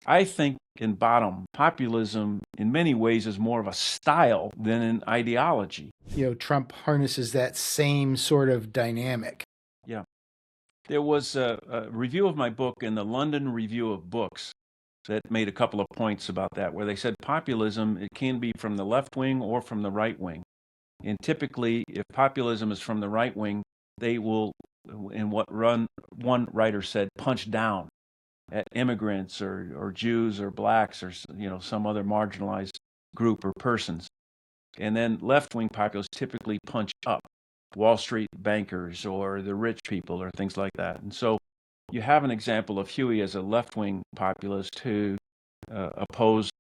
I think in bottom, populism in many ways is more of a style than an ideology. Trump harnesses that same sort of dynamic. Yeah. There was a review of my book in the London Review of Books that made a couple of points about that, where they said populism, it can be from the left wing or from the right wing. And typically, if populism is from the right wing, they will, in what one writer said, punch down at immigrants or Jews or blacks or some other marginalized group or persons. And then left-wing populists typically punch up Wall Street bankers or the rich people or things like that. And so you have an example of Huey as a left-wing populist who opposed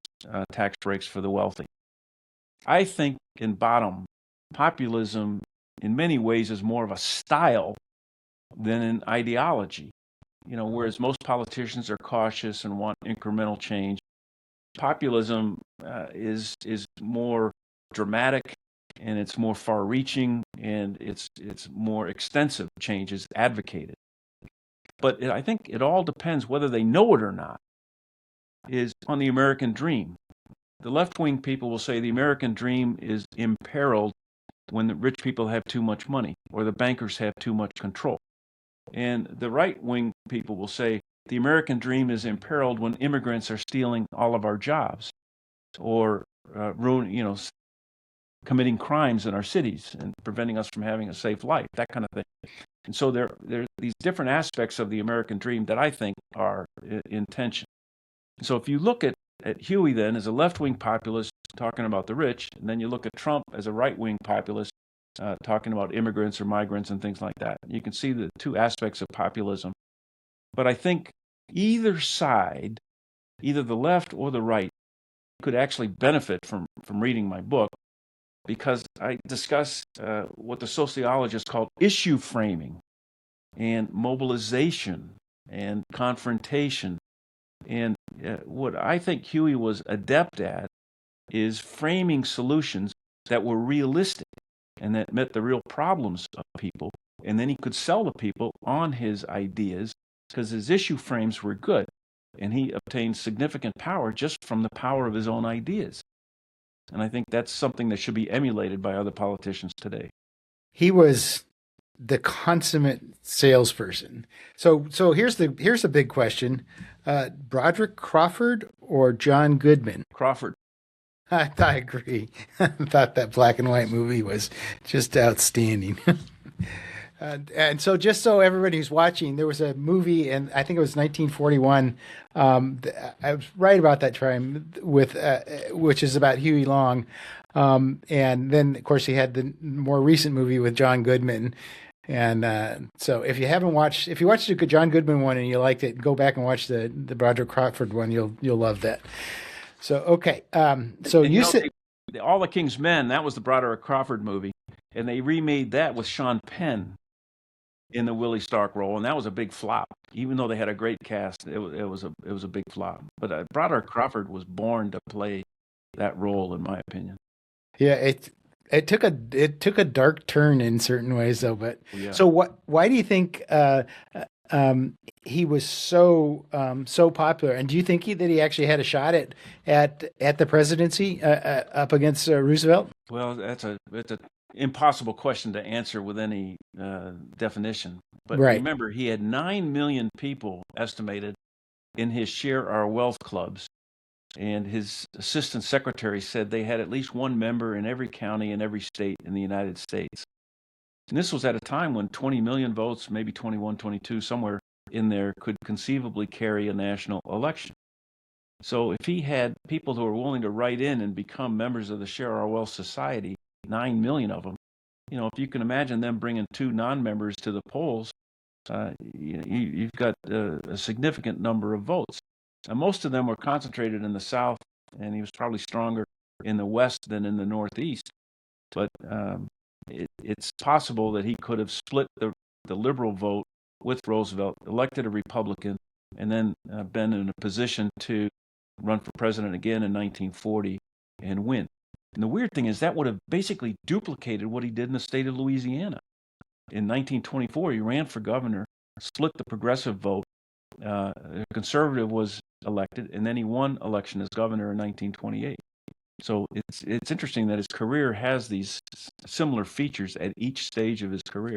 tax breaks for the wealthy. I think in bottom, populism in many ways is more of a style than an ideology. Whereas most politicians are cautious and want incremental change, populism is more dramatic and it's more far-reaching and it's more extensive changes advocated. But I think it all depends whether they know it or not. Is on the American dream. The left-wing people will say the American dream is imperiled when the rich people have too much money or the bankers have too much control. And the right-wing people will say the American dream is imperiled when immigrants are stealing all of our jobs or committing crimes in our cities and preventing us from having a safe life, that kind of thing. And so there are these different aspects of the American dream that I think are in tension. So if you look at Huey then as a left-wing populist talking about the rich, and then you look at Trump as a right-wing populist talking about immigrants or migrants and things like that, you can see the two aspects of populism. But I think either side, either the left or the right, could actually benefit from reading my book because I discuss what the sociologists call issue framing and mobilization and confrontation. And what I think Huey was adept at is framing solutions that were realistic and that met the real problems of people. And then he could sell the people on his ideas because his issue frames were good. And he obtained significant power just from the power of his own ideas. And I think that's something that should be emulated by other politicians today. He was the consummate salesperson. So here's the big question: Broderick Crawford or John Goodman? Crawford. I agree. I thought that black and white movie was just outstanding. And so, just so everybody who's watching, there was a movie, and I think it was 1941. I was right about that time with, which is about Huey Long, and then of course he had the more recent movie with John Goodman. And so, if you haven't watched, if you watched the John Goodman one and you liked it, go back and watch the Broderick Crawford one. You'll love that. So okay, so And you said All the King's Men, that was the Broderick Crawford movie. And they remade that with Sean Penn in the Willie Stark role, and that was a big flop. Even though they had a great cast, it was a big flop. But Broderick Crawford was born to play that role, in my opinion. yeah, it took a dark turn in certain ways though. But Yeah. so what? Why do you think he was so popular? And do you think that he actually had a shot at the presidency up against Roosevelt? Well, it's a impossible question to answer with any definition. But Right. remember, he had 9 million people estimated in his Share Our Wealth clubs. And his assistant secretary said they had at least one member in every county in every state in the United States. And this was at a time when 20 million votes, maybe 21, 22, somewhere in there, could conceivably carry a national election. So if he had people who were willing to write in and become members of the Share Our Wealth Society, 9 million of them, if you can imagine them bringing two non-members to the polls, you've got a significant number of votes. And most of them were concentrated in the South, and he was probably stronger in the West than in the Northeast. But it's possible that he could have split the liberal vote with Roosevelt, elected a Republican, and then been in a position to run for president again in 1940 and win. And the weird thing is that would have basically duplicated what he did in the state of Louisiana. In 1924, he ran for governor, split the progressive vote. The conservative was elected, and then he won election as governor in 1928. So it's interesting that his career has these similar features at each stage of his career.